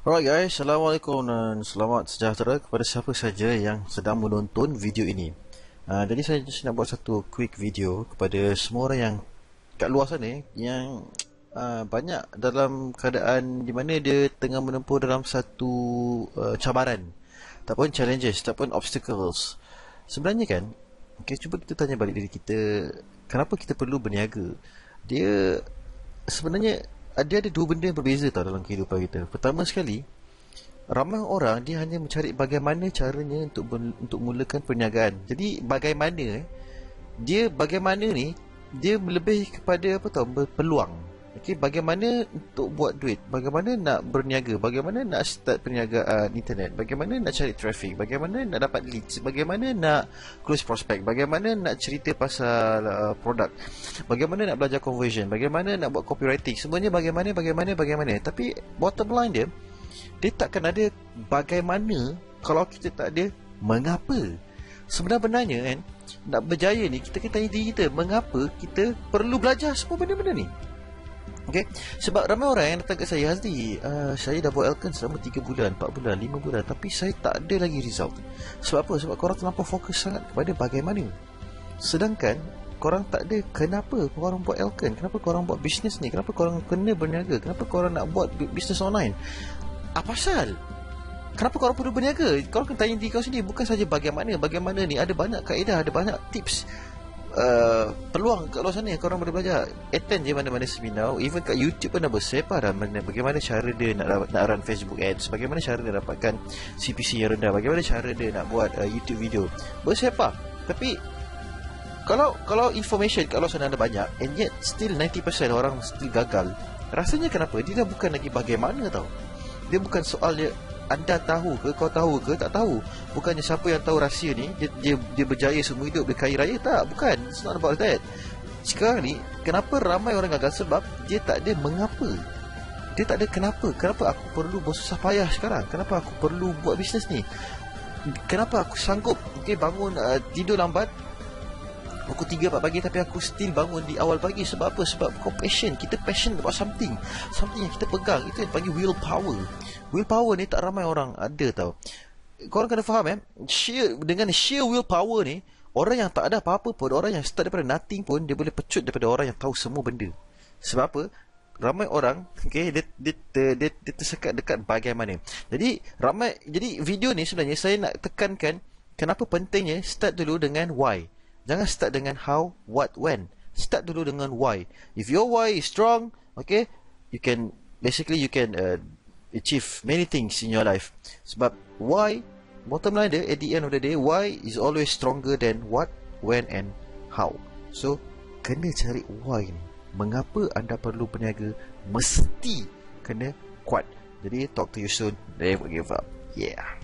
Alright guys, Assalamualaikum dan selamat sejahtera kepada siapa saja yang sedang menonton video ini. Jadi saya just nak buat satu quick video kepada semua orang yang kat luar sana yang banyak dalam keadaan di mana dia tengah menempuh dalam satu cabaran, ataupun challenges, ataupun obstacles. Sebenarnya kan, okay, cuba kita tanya balik diri kita, kenapa kita perlu berniaga? Dia sebenarnya ada dua benda yang berbeza tau dalam kehidupan kita. Pertama sekali, ramai orang dia hanya mencari bagaimana caranya untuk mulakan perniagaan. Jadi bagaimana bagaimana ni dia lebih kepada apa tau, berpeluang. Okey, bagaimana untuk buat duit, bagaimana nak berniaga, bagaimana nak start perniagaan internet, bagaimana nak cari traffic, bagaimana nak dapat leads, bagaimana nak close prospect, bagaimana nak cerita pasal produk, bagaimana nak belajar conversion, bagaimana nak buat copywriting. Semuanya bagaimana. Tapi bottom line dia takkan ada bagaimana kalau kita tak ada mengapa. Sebenarnya kan, nak berjaya ni kita kena tanya diri kita, mengapa kita perlu belajar semua benda-benda ni. Okay? Sebab ramai orang yang datang kat saya, Hazdi, saya dah buat Elkan selama 3 bulan, 4 bulan, 5 bulan, tapi saya tak ada lagi result. Sebab apa? Sebab korang terlampau fokus sangat kepada bagaimana. Sedangkan korang tak ada kenapa korang buat Elkan, kenapa korang buat bisnes ni, kenapa korang kena berniaga, kenapa korang nak buat bisnes online. Apa pasal? Kenapa korang perlu berniaga? Korang kena tanya diri kau sendiri. Bukan saja bagaimana ni, ada banyak kaedah, ada banyak tips, peluang kat luar sana yang korang boleh belajar. Attend je mana-mana seminar. Even kat YouTube pun dah bersepah dah bagaimana cara dia nak run Facebook ads, bagaimana cara dia dapatkan CPC yang rendah, bagaimana cara dia nak buat YouTube video. Bersepah. Tapi kalau information kat luar sana ada banyak, and yet still 90% orang still gagal. Rasanya kenapa? Dia dah bukan lagi bagaimana tau. Dia bukan soal dia anda tahu ke, kau tahu ke, tak tahu. Bukannya siapa yang tahu rahsia ni dia berjaya semua hidup, dia kaya raya. Tak, bukan. It's not about that. Sekarang ni kenapa ramai orang gagal? Sebab dia tak ada mengapa. Dia tak ada kenapa. Kenapa aku perlu bersusah payah sekarang? Kenapa aku perlu buat bisnes ni? Kenapa aku sanggup bangun, tidur lambat pukul 3-4 pagi, tapi aku still bangun di awal pagi? Sebab apa? Sebab kau passion. Kita passion about something yang kita pegang. Itu yang panggil willpower. Willpower ni tak ramai orang ada tau. Korang kena faham dengan sheer willpower ni, orang yang tak ada apa-apa pun, orang yang start daripada nothing pun, dia boleh pecut daripada orang yang tahu semua benda. Sebab apa? Ramai orang dia tersekat dekat bagaimana. Jadi video ni sebenarnya saya nak tekankan kenapa pentingnya start dulu dengan why. Jangan start dengan how, what, when. Start dulu dengan why. If your why is strong, you can achieve many things in your life. Sebab why, bottom line dia, at the end of the day, why is always stronger than what, when and how. So kena cari why ni. Mengapa anda perlu berniaga, mesti kena kuat. Jadi talk to you soon. Never give up. Yeah.